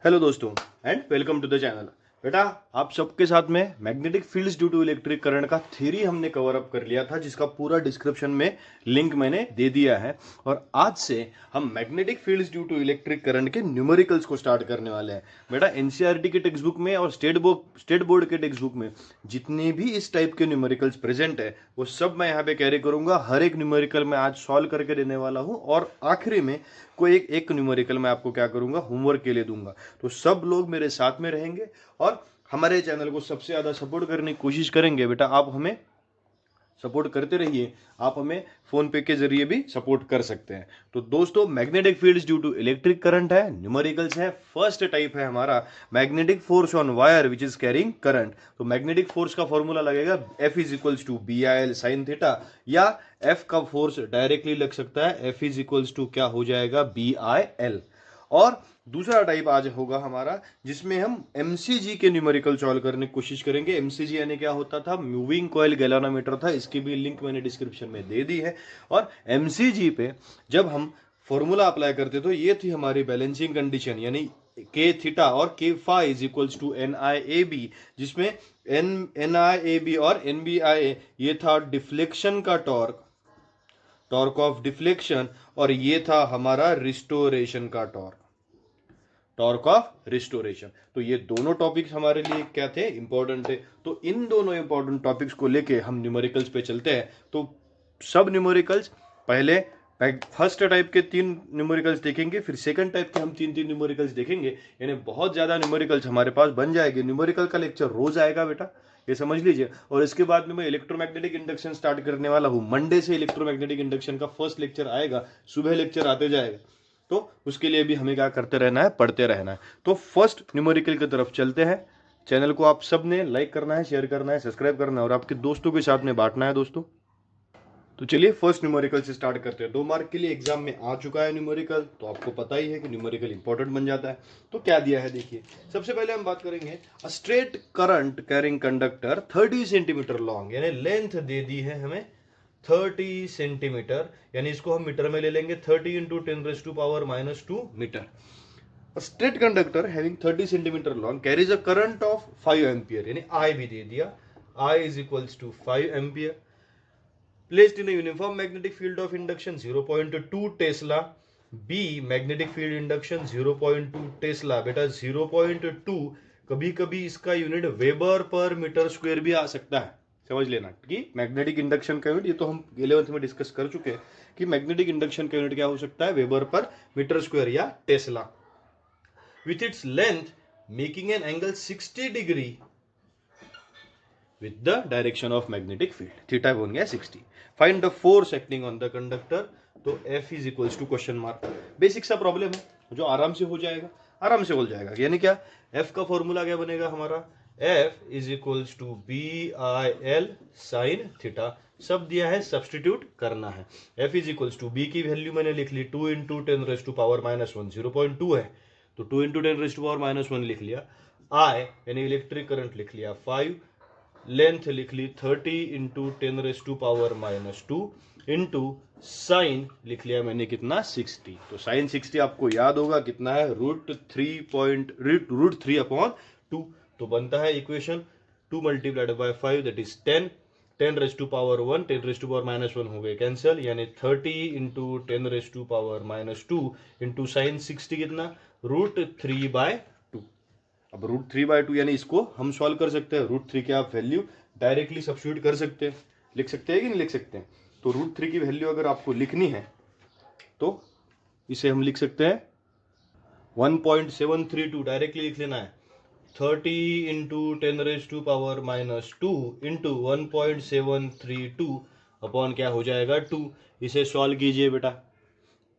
Hello दोस्तों and welcome to the channel. बेटा आप सबके साथ में magnetic fields due to electric current का थ्योरी हमने कवर अप कर लिया था, जिसका पूरा डिस्क्रिप्शन में लिंक मैंने दे दिया है। और आज से हम magnetic fields due to electric current के न्यूमेरिकल्स को स्टार्ट करने वाले हैं। बेटा एनसीईआरटी के टेक्स्ट बुक में और स्टेट बोर्ड के टेक्स्ट बुक में जितने भी इस टाइप के न्यूमेरिकल्स प्रेजेंट है वो सब मैं यहाँ पे कैरी करूंगा। हर एक न्यूमेरिकल मैं आज सॉल्व करके देने वाला हूँ और आखिरी में कोई एक न्यूमेरिकल मैं आपको क्या करूंगा, होमवर्क के लिए दूंगा। तो सब लोग मेरे साथ में रहेंगे और हमारे चैनल को सबसे ज्यादा सपोर्ट करने की कोशिश करेंगे। बेटा आप हमें सपोर्ट करते रहिए, आप हमें फोन पे के जरिए भी सपोर्ट कर सकते हैं। तो दोस्तों magnetic fields due to electric current है, न्यूमेरिकल्स है। फर्स्ट टाइप है हमारा magnetic force on wire which is carrying current. तो मैग्नेटिक फोर्स का फॉर्मूला लगेगा F is equals to B I L sine theta, या F का फोर्स डायरेक्टली लग सकता है F इज इक्वल्स टू क्या हो जाएगा, बी आई एल। और दूसरा टाइप आज होगा हमारा जिसमें हम एमसीजी के न्यूमेरिकल सॉल्व करने की कोशिश करेंगे। एमसीजी यानी क्या होता था, मूविंग कॉइल गैल्वेनोमीटर था। इसकी भी लिंक मैंने डिस्क्रिप्शन में दे दी है। और एमसीजी पे जब हम फॉर्मूला अप्लाई करते तो ये थी हमारी बैलेंसिंग कंडीशन, यानी के थीटा और K phi is equals to N I A B, जिसमें एन आई ए बी और एन बी आई ये था डिफ्लेक्शन का टॉर्क ऑफ डिफ्लेक्शन, और ये था हमारा रिस्टोरेशन का टॉर्क ऑफ रिस्टोरेशन। तो ये दोनों टॉपिक्स हमारे लिए क्या थे, इंपॉर्टेंट थे। तो इन दोनों इंपॉर्टेंट टॉपिक्स को लेके हम न्यूमेरिकल्स पे चलते हैं। तो सब न्यूमेरिकल्स पहले फर्स्ट टाइप के 3 न्यूमेरिकल्स देखेंगे, फिर सेकंड टाइप के हम 3 न्यूमेरिकल्स देखेंगे। यानी बहुत ज्यादा न्यूमेरिकल्स हमारे पास बन जाएंगे। न्यूमेरिकल का लेक्चर रोज आएगा बेटा, ये समझ लीजिए। और इसके बाद में मैं इलेक्ट्रोमैग्नेटिक इंडक्शन स्टार्ट करने वाला हूँ। मंडे से इलेक्ट्रोमैग्नेटिक इंडक्शन का फर्स्ट लेक्चर आएगा, सुबह लेक्चर आते जाएगा। तो उसके लिए भी हमें क्या करते रहना है, पढ़ते रहना है। तो फर्स्ट न्यूमेरिकल की तरफ चलते हैं। चैनल को आप सब ने लाइक करना है, शेयर करना है, सब्सक्राइब करना है और आपके दोस्तों के साथ में बांटना है दोस्तों। तो चलिए फर्स्ट न्यूमेरिकल से स्टार्ट करते हैं। 2 मार्क के लिए एग्जाम में आ चुका है न्यूमेरिकल, तो आपको पता ही है कि न्यूमेरिकल इंपॉर्टेंट बन जाता है। तो क्या दिया है देखिए। सबसे पहले हम बात करेंगे a straight current carrying conductor 30 centimetre long, यानी लेंथ दे दी है हमें 30 सेंटीमीटर, यानी इसको हम मीटर में ले लेंगे। 30 into 10⁻⁻2 meter. A straight conductor having 30 centimeter long carries a current of 5 ampere, यानी I भी दे दिया, I is equals to 5 ampere, placed in a uniform magnetic field of induction 0.2 Tesla. B magnetic field induction 0.2 Tesla। बेटा 0.2 कभी कभी इसका unit weber per meter square भी आ सकता है, समझ लेना कि मैग्नेटिक इंडक्शन का यूनिट, ये तो हम 11th में डिस्कस कर चुके हैं कि मैग्नेटिक इंडक्शन का यूनिट क्या हो सकता है, वेबर पर मीटर स्क्वायर या Tesla. with its length making an angle 60 degree with the direction of magnetic field, theta बन गया 60। find the force acting on the conductor, तो F is equals to question mark. Basic सा problem है जो आराम से हो जाएगा, आराम से हो जाएगा। यानी क्या, F का फॉर्मूला क्या बनेगा हमारा, F is equals to B I L sine theta. सब दिया है, सब्सटीट्यूट करना है। F is equals to B की वैल्यू मैंने लिख ली 2 इंटू 10⁻⁻1, 0.2 है तो 2 इंटू 10⁻⁻1 लिख लिया। I यानी इलेक्ट्रिक करंट लिख लिया 5, लेंथ लिख ली 30 इंटू 10⁻⁻2 इंटू साइन लिख लिया मैंने कितना, 60। तो साइन 60 आपको याद होगा कितना है, √3/2। तो बनता है equation 2 multiplied by 5 that is 10। 10⁻1 10⁻⁻1 हो गए कैंसिल, यानी 30 इंटू 10⁻⁻2 इंटू साइन 60 कितना, √3/2। अब √3/2 यानी इसको हम सॉल्व कर सकते हैं। √3 की आप वैल्यू डायरेक्टली सब्स्टिट्यूट कर सकते हैं, लिख सकते हैं कि नहीं लिख सकते हैं। तो √3 की वैल्यू अगर आपको लिखनी है तो इसे हम लिख सकते हैं 1.732, डायरेक्टली लिख लेना है। 30 इंटू 10⁻⁻2 इंटू 1.732 अपॉन क्या हो जाएगा 2। इसे सॉल्व कीजिए बेटा।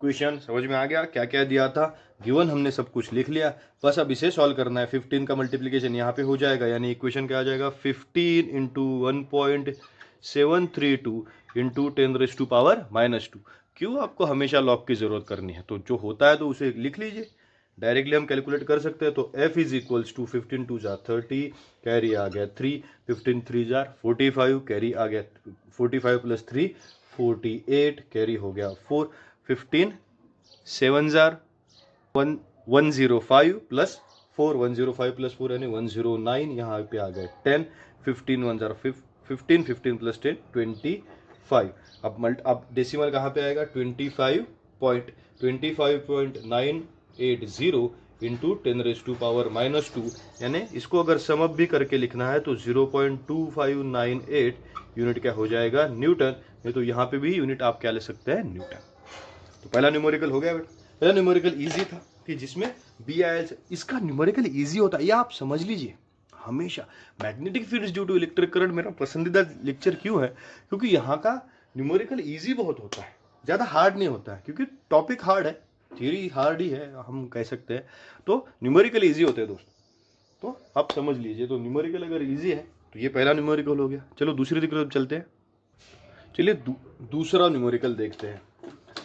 क्वेश्चन समझ में आ गया, क्या क्या दिया था, गिवन हमने सब कुछ लिख लिया, बस अब इसे सॉल्व करना है। 15 का मल्टीप्लिकेशन यहाँ पे हो जाएगा, यानी इक्वेशन क्या आ जाएगा, 15 इंटू 1.732 इंटू 10⁻⁻2। क्यों आपको हमेशा लॉग की जरूरत करनी है, तो जो होता है तो उसे लिख लीजिए, डायरेक्टली हम कैलकुलेट कर सकते हैं। तो F इज इक्वल्स टू 15 2 जा 30, कैरी आ गया 3, 15 3 जा 45, कैरी आ गया 45 प्लस 3 48, कैरी हो गया 4, 15 7 जार 105 प्लस 4 105 प्लस 4 यानी 109, यहाँ पे आ गए 10, 15 1 जार 15, 15 प्लस 10 25। अब डेसिमल कहाँ पे आएगा, 25.980 इंटू 10⁻⁻², यानी इसको अगर समअप भी करके लिखना है तो 0.2598 यूनिट क्या हो जाएगा, न्यूटन। नहीं तो यहाँ पे भी यूनिट आप क्या ले सकते हैं, न्यूटन। तो पहला न्यूमेरिकल हो गया बेटा। पहला न्यूमेरिकल इजी था कि जिसमें बी आया। इसका न्यूमेरिकल इजी होता है, ये आप समझ लीजिए हमेशा। Magnetic fields due to electric current मेरा पसंदीदा लेक्चर क्यों है, क्योंकि यहाँ का न्यूमेरिकल इजी बहुत होता है, ज़्यादा हार्ड नहीं होता है, क्योंकि टॉपिक हार्ड है, थ्योरी हार्ड ही है हम कह सकते हैं, तो न्यूमेरिकल इजी होते हैं दोस्त। तो आप समझ लीजिए, तो न्यूमेरिकल अगर इजी है तो ये पहला न्यूमेरिकल हो गया। चलो दूसरी तरफ चलते हैं। चलिए दूसरा न्यूमेरिकल देखते हैं।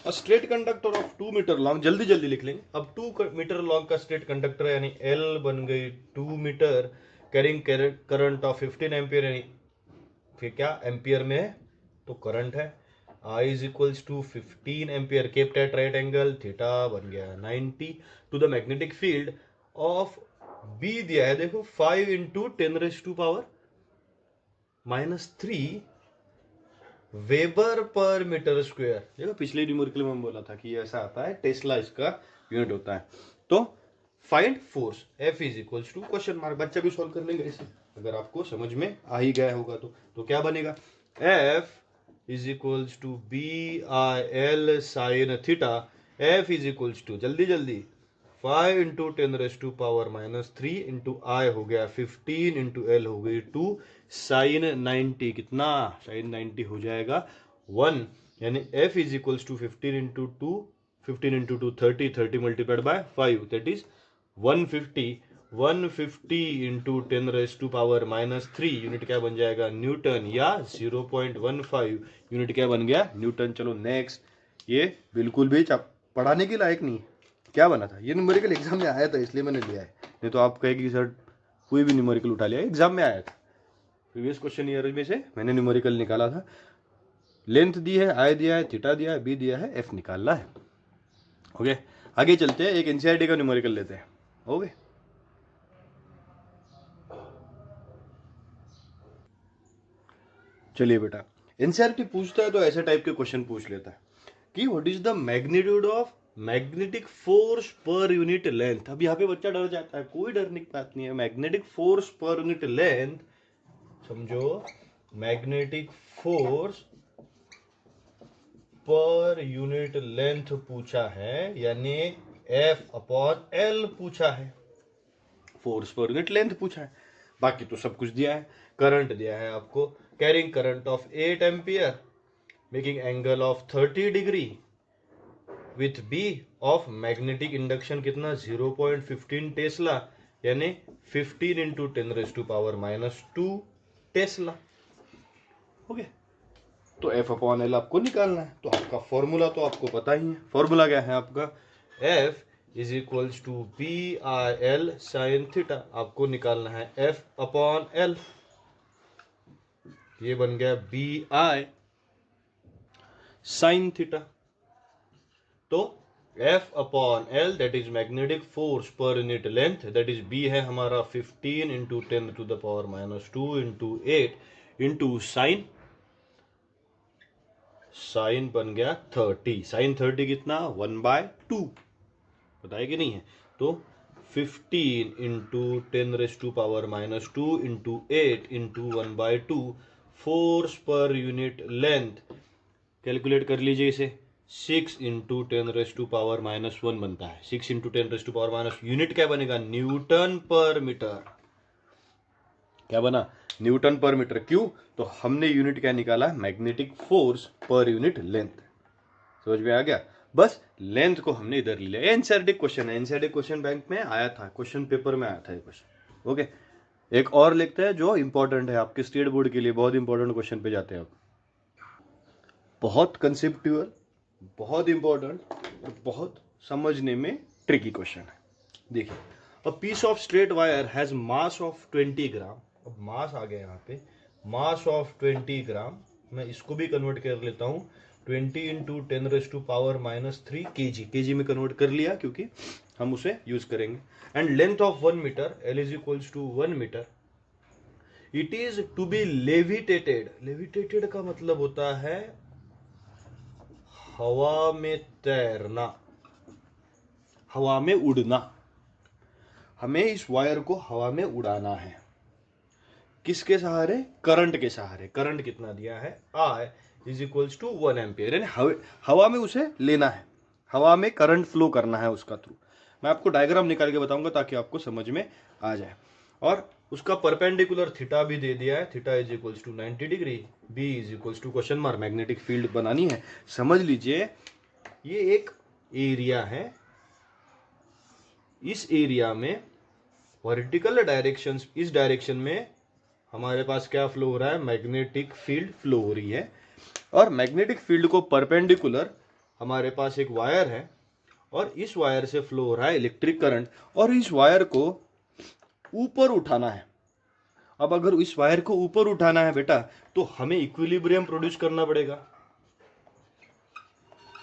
A straight conductor of 2 meter long, जल्दी जल्दी लिख लेंगे। अब 2 मीटर लॉन्ग का स्ट्रेट कंडक्टर है, यानी L बन गई 2 meter, carrying current of 15 ampere, यानी फिर क्या एम्पियर में है तो करंट है। I is equals to 15 ampere, kept at right angle, theta बन गया 90, to the magnetic field of B दिया है, देखो 5 into 10⁻⁻³ weber per meter square. देखो पिछले न्यूमेरिकल में बोला था कि ऐसा आता है, टेस्ला इसका यूनिट होता है। तो find force F is equals to question mark, बच्चा भी सॉल्व कर लेंगे इसे, अगर आपको समझ में आ ही गया होगा तो क्या बनेगा, F is equals to BIL sine theta. F is equals to, जल्दी जल्दी, 5 इंटू 10⁻⁻³ इंटू I हो गया 15 इंटू L हो गई 2, साइन 90 कितना, साइन 90 हो जाएगा 1, यानी F is equals to 15 into 2, 15 into 2 30, 30 multiplied by 5 that is 150, 150 into 10⁻⁻³ unit क्या बन जाएगा, न्यूटन, या 0.15 यूनिट क्या बन गया, न्यूटन। चलो नेक्स्ट, ये बिल्कुल भी पढ़ाने के लायक नहीं है। क्या बना था, ये न्यूमेरिकल एग्जाम में आया था इसलिए मैंने लिया है, नहीं तो आप कहेगी सर कोई भी न्यूमेरिकल उठा लिया, एग्जाम में आया था, प्रीवियस क्वेश्चन ईयर में से मैंने न्यूमेरिकल निकाला था। लेंथ दी है, आई दिया है, थीटा दिया है, बी दिया है, एफ निकालना है। ओके आगे चलते हैं, एक एनसीईआरटी का न्यूमेरिकल लेते हैं। ओके चलिए बेटा, एनसीईआरटी पूछता है तो ऐसे टाइप के क्वेश्चन पूछ लेता है कि what is the magnitude of magnetic force per unit length. अब यहाँ पे बच्चा डर जाता है, कोई डरने की बात नहीं है। Magnetic force per unit length, समझो magnetic force per unit length पूछा है, यानी F/L पूछा है, फोर्स पर यूनिट लेंथ पूछा है, बाकी तो सब कुछ दिया है। करंट दिया है आपको, carrying current of 8 ampere, making angle of 30 degree, with B of magnetic induction कितना 0.15 टेस्ला, यानी 15 इंटू 10⁻⁻² टेस्ला। ओके तो F/L आपको निकालना है, तो आपका फॉर्मूला तो आपको पता ही है। फॉर्मूला क्या है आपका, F is equals to BIL sine theta, आपको निकालना है F/L, ये बन गया BI साइन थीटा। तो F/L that is magnetic force per unit length, that is B है हमारा 15 इंटू 10⁻² इंटू 8 इंटू साइन बन गया 30, साइन 30 कितना 1/2, बताया कि नहीं है। तो 15 into 10⁻² into 8 into 1/2 force per unit length, calculate कर लीजिए इसे, 6 इंटू 10⁻⁻1 बनता है, 6 इंटू 10⁻⁻, यूनिट क्या बनेगा, न्यूटन पर मीटर। क्या बना, न्यूटन पर मीटर। क्यों, तो हमने यूनिट क्या निकाला, magnetic force per unit length. समझ में आ गया, बस लेंथ को हमने इधर लिया। एनसीईआरटी क्वेश्चन है, एनसीईआरटी क्वेश्चन बैंक में आया था, क्वेश्चन पेपर में आया था ये क्वेश्चन। ओके एक और लिखते हैं जो इंपॉर्टेंट है आपके स्टेट बोर्ड के लिए, बहुत इंपॉर्टेंट क्वेश्चन पे जाते हैं अब, बहुत कंसेप्चुअल, बहुत इंपॉर्टेंट और बहुत समझने में ट्रिकी क्वेश्चन है। देखिए, a piece of straight wire has mass of 20 gram. अब मास आ गया यहाँ पे, मास ऑफ 20 ग्राम, मैं इसको भी कन्वर्ट कर लेता हूँ 20 इंटू 10⁻³ kg, kg में कन्वर्ट कर लिया क्योंकि हम उसे यूज करेंगे। And length of 1 meter, L is equals to 1 meter. It is to be levitated, levitated का मतलब होता है हवा में तैरना, हवा में उड़ना। हमें इस वायर को हवा में उड़ाना है, किसके सहारे? करंट के सहारे। करंट कितना दिया है? I is equals to 1 ampere, यानी हवा में उसे लेना है, हवा में करंट फ्लो करना है उसका थ्रू। मैं आपको डायग्राम निकाल के बताऊंगा ताकि आपको समझ में आ जाए। और उसका परपेंडिकुलर थीटा भी दे दिया है, theta is equals to 90 degree, B is equals to question mark. Magnetic field बनानी है, समझ लीजिए ये एक एरिया है, इस एरिया में वर्टिकल डायरेक्शन, इस डायरेक्शन में हमारे पास क्या फ्लो हो रहा है? मैग्नेटिक फील्ड फ्लो हो रही है। और मैग्नेटिक फील्ड को परपेंडिकुलर हमारे पास एक वायर है, और इस वायर से फ्लो हो रहा है इलेक्ट्रिक करंट, और इस वायर को ऊपर उठाना है। अब अगर इस वायर को ऊपर उठाना है बेटा, तो हमें इक्विलिब्रियम प्रोड्यूस करना पड़ेगा,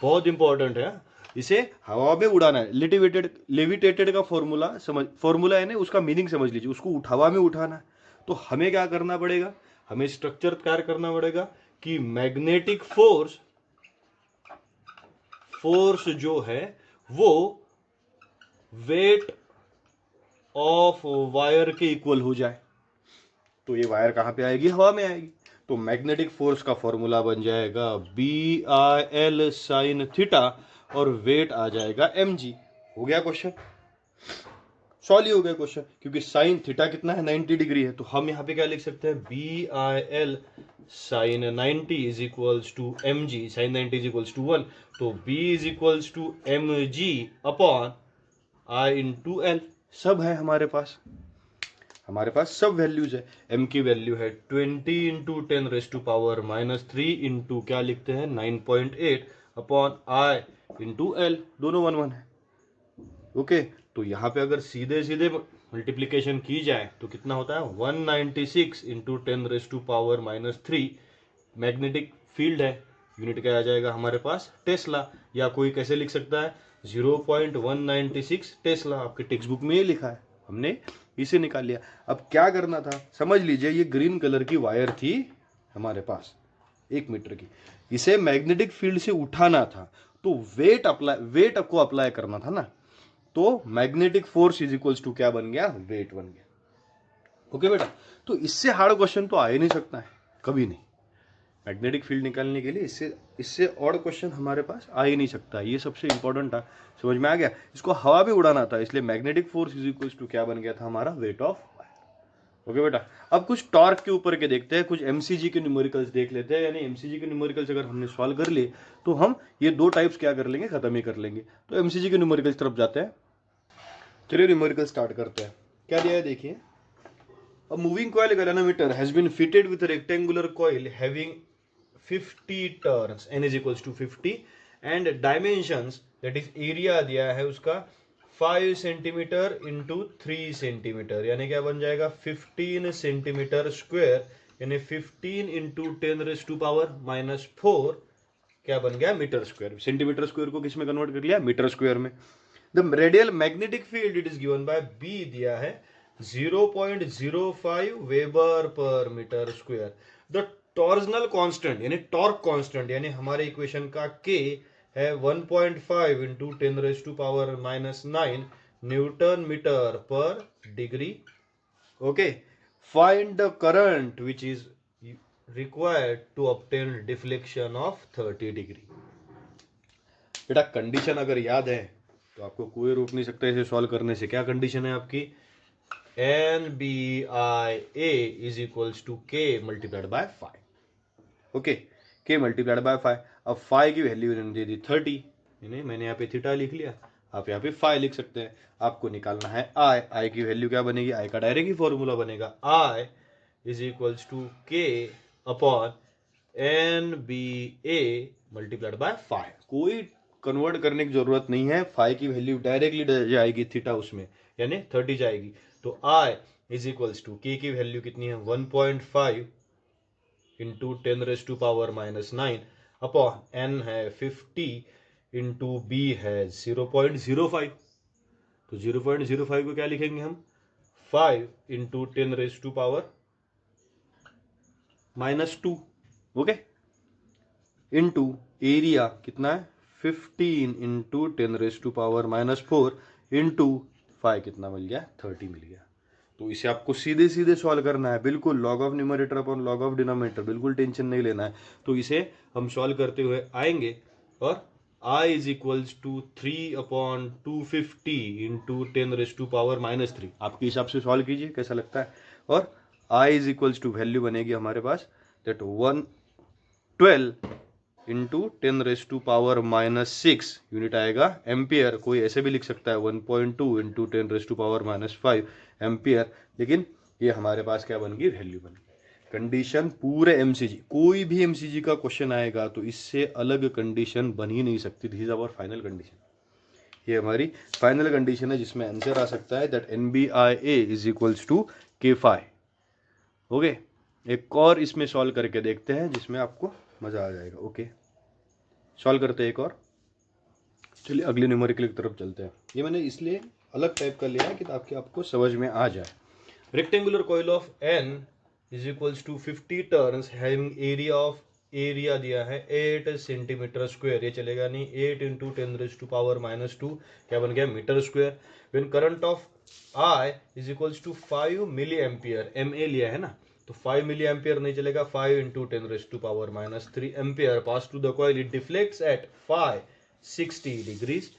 बहुत इंपॉर्टेंट है। इसे हवा में उड़ाना है। लेविटेटेड का फॉर्मूला है ना, उसका मीनिंग समझ लीजिए, उसको हवा में उठाना है। तो हमें क्या करना पड़ेगा? हमें स्ट्रक्चर तैयार करना पड़ेगा कि मैग्नेटिक फोर्स जो है वो वेट ऑफ वायर के इक्वल हो जाए। तो ये वायर कहां पे आएगी? हवा में आएगी। तो मैग्नेटिक फोर्स का फॉर्मूला बन जाएगा BIL साइन थीटा, और वेट आ जाएगा mg। हो गया क्वेश्चन, सॉल्व ही हो गया क्वेश्चन, क्योंकि साइन थीटा कितना है? 90 डिग्री है। तो हम यहाँ पे क्या लिख सकते हैं? BIL sine 90 is equals to mg, sine 90 is equals to 1। तो b is equals to mg upon I into L. सब है हमारे पास, हमारे पास सब वैल्यूज है। m की वैल्यू है 20 इंटू 10⁻³ इंटू क्या लिखते हैं? 9.8 अपॉन I इंटू एल, दोनों 1 1 है। ओके, तो यहाँ पे अगर सीधे सीधे मल्टीप्लीकेशन की जाए तो कितना होता है? 196 इंटू 10⁻³ मैग्नेटिक फील्ड है, यूनिट क्या आ जाएगा हमारे पास? टेस्ला। या कोई कैसे लिख सकता है? 0.196 टेस्ला। आपके टेक्स्ट बुक में ये लिखा है, हमने इसे निकाल लिया। अब क्या करना था? समझ लीजिए ये ग्रीन कलर की वायर थी हमारे पास 1 मीटर की, इसे मैग्नेटिक फील्ड से उठाना था, तो वेट को अप्लाई करना था ना। तो magnetic force is equals to क्या बन गया? वेट बन गया। ओके बेटा, तो इससे हार्ड क्वेश्चन तो आ ही नहीं सकता है, कभी नहीं। मैग्नेटिक फील्ड निकालने के लिए इससे और क्वेश्चन हमारे पास आ ही नहीं सकता। ये सबसे इंपॉर्टेंट था, समझ में आ गया? इसको हवा में उड़ाना था, इसलिए magnetic force is equals to क्या बन गया था? हमारा वेट ऑफ वायर। ओके बेटा, अब कुछ टॉर्क के ऊपर के देखते हैं, कुछ एमसीजी के न्यूमेरिकल्स देख लेते हैं। यानी एमसीजी के न्यूमेरिकल्स अगर हमने सॉल्व कर लिए तो हम ये दो टाइप्स क्या कर लेंगे? खत्म ही कर लेंगे। तो एमसीजी के न्यूमेरिकल्स तरफ जाते हैं। चलिए न्यूमेरिकल स्टार्ट करते हैं। क्या दिया है देखिए। A moving coil galvanometer has been fitted with a rectangular coil having 50 turns, n is equals to 50, and dimensions, that is area दिया है उसका 5 सेंटीमीटर इंटू 3 सेंटीमीटर, यानी क्या बन जाएगा? 15 सेंटीमीटर स्क्वायर, यानी 15 इंटू 10⁻⁻⁴ क्या बन गया? Meter square. सेंटीमीटर स्क्वायर को किस में कन्वर्ट कर लिया? मीटर स्क्वायर में। The radial magnetic field it is given by B दिया है 0.05 weber per meter square. The torsional constant यानी टॉर्क कांस्टेंट, यानी हमारे इक्वेशन का K है 1.5 इंटू 10⁻⁹ newton meter per degree. Okay, find the current which is required to obtain deflection of 30 degree. बेटा condition अगर याद है तो आपको कोई रोक नहीं सकता इसे सॉल्व करने से। क्या कंडीशन है आपकी? NBIA is equals to K multiplied by 5। Okay, K multiplied by 5। अब 5 की वैल्यू इन्होंने दे दी 30, यानी मैंने यहाँ पे थीटा लिख लिया, आप यहाँ पे 5 लिख सकते हैं। आपको निकालना है I की वैल्यू क्या बनेगी? I का डायरेक्ट ही फॉर्मूला बनेगा, I is equals to K upon NBA multiplied by 5। कोई कन्वर्ट करने की जरूरत नहीं है, 5 की वैल्यू डायरेक्टली जाएगी थीटा उसमें, यानी 30 जाएगी। तो I is equals to K की वैल्यू कितनी है? 1.5 इंटू 10⁻⁹ अपॉन N है 50 इंटू B है 0.05। तो 0.05 को क्या लिखेंगे हम, 5 इंटू 10⁻⁻², ओके, इंटू एरिया कितना है 15 इंटू 10⁻⁻4 इंटू 5 कितना मिल गया, 30 मिल गया। तो इसे आपको सीधे सीधे सॉल्व करना है, बिल्कुल log of numerator upon log of denominator, बिल्कुल टेंशन नहीं लेना है। तो इसे हम सॉल्व करते हुए आएंगे और I is equals to 3/250 into 10⁻⁻3 आपके हिसाब से सॉल्व कीजिए कैसा लगता है। और I is equals to value बनेगी हमारे पास दैट 112 इंटू 10⁻⁻6 यूनिट आएगा एम्पियर। कोई ऐसे भी लिख सकता है 1.2 इंटू 10⁻⁵ एम्पियर, लेकिन ये हमारे पास क्या बन गई, वैल्यू बन गई। कंडीशन पूरे एमसीजी, कोई भी एमसीजी का क्वेश्चन आएगा तो इससे अलग कंडीशन बन ही नहीं सकती। This is our final condition, ये हमारी फाइनल कंडीशन है जिसमें आंसर आ सकता है that NBIA is equals to K5। Okay, एक और इसमें सॉल्व करके देखते हैं जिसमें आपको मजा आ जाएगा। ओके, सॉल्व करते हैं एक और। चलिए अगले न्यूमेरिकल की तरफ चलते हैं। ये मैंने इसलिए अलग टाइप का लिया है कि ताकि आपको समझ में आ जाए। Rectangular coil of N is equals to 50 turns having area दिया है 8 सेंटीमीटर स्क्वायर, ये चलेगा नहीं, 8 इंटू 10⁻⁻2 क्या बन गया, meter square. When current of I is equals to 5 milli ampere, MA लिया है ना, तो 5 मिली एम्पियर नहीं चलेगा, 5 into 10⁻⁻3 ampere pass to the coil, it deflects at 560 degrees.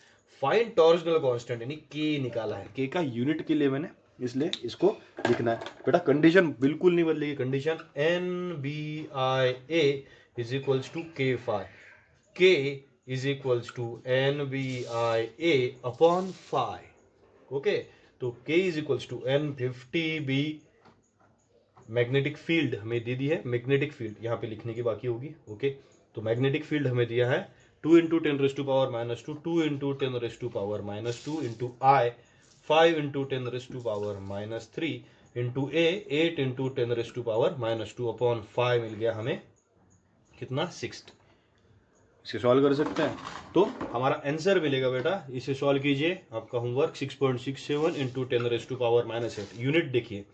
Find torsional constant, यानी के निकाला है, के का यूनिट के लिए मैंने इसलिए इसको लिखना है। बेटा कंडीशन बिल्कुल नहीं बदलेगी, condition NBIA is equals to K5, K is equals to NBIA upon 5। Okay, तो K is equals to N50B magnetic field हमें दे दी है, मैग्नेटिक फील्ड यहाँ पे लिखने की बाकी होगी। ओके, तो मैग्नेटिक फील्ड हमें दिया है 2 into 10⁻⁻2, 2 into 10⁻⁻2 into I 5 into 10⁻⁻3 into A 8 into 10⁻⁻2 upon 5 मिल गया हमें कितना, 60। इसे सॉल्व कर सकते हैं तो हमारा आंसर मिलेगा बेटा, इसे सॉल्व कीजिए, आपका होमवर्क 6.67 इंटू 10⁻⁻8। यूनिट देखिए,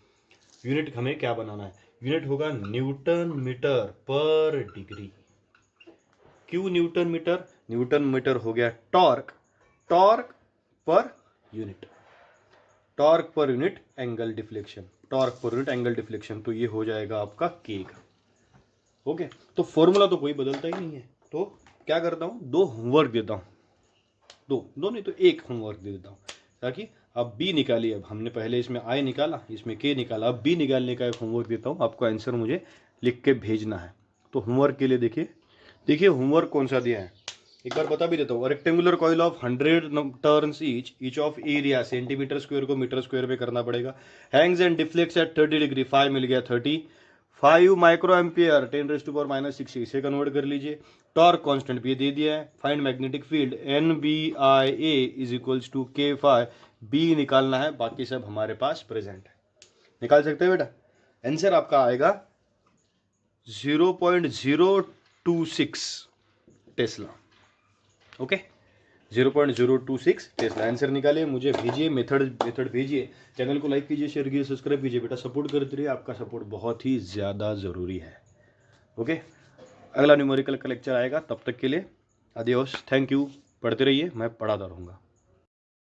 यूनिट हमें क्या बनाना है, यूनिट होगा न्यूटन मीटर पर डिग्री। क्यों न्यूटन मीटर, न्यूटन मीटर हो गया torque, torque per unit, torque per unit angle deflection, torque per unit angle deflection, तो ये हो जाएगा आपका के का। ओके, तो फॉर्मूला तो कोई बदलता ही नहीं है। तो क्या करता हूं, दो होमवर्क देता हूं, दो नहीं तो एक होमवर्क दे देता हूं, ताकि अब बी निकालिए। अब हमने पहले इसमें आई निकाला, इसमें के निकाला, अब बी निकालने का एक होमवर्क देता हूं, आपको आंसर मुझे लिख के भेजना है। तो होमवर्क के लिए देखिए होमवर्क कौन सा दिया है, एक बार बता भी देता हूँ। Rectangular coil of 100 turns each of area, centimeter square को मीटर स्क्वायर में करना पड़ेगा, hangs and deflects at 30 degree, 5 मिल गया 30, 5 माइक्रो एम्पियर 10⁻⁻6 इसे कन्वर्ट कर लीजिए। टॉर्क कांस्टेंट भी दे दिया है, find magnetic field NBIA is equals to K5, B निकालना है, बाकी सब हमारे पास प्रेजेंट है, निकाल सकते हैं बेटा। आंसर आपका आएगा 0.026 टेस्ला। Okay, 0.026 Tesla. आंसर निकालिए, मुझे भेजिए, मेथड भेजिए, चैनल को लाइक कीजिए, शेयर कीजिए, सब्सक्राइब कीजिए बेटा, सपोर्ट करते रहिए, आपका सपोर्ट बहुत ही ज़्यादा ज़रूरी है। ओके, अगला न्यूमेरिकल का लेक्चर आएगा, तब तक के लिए अदियोस, थैंक यू, पढ़ते रहिए, मैं पढ़ाता रहूँगा।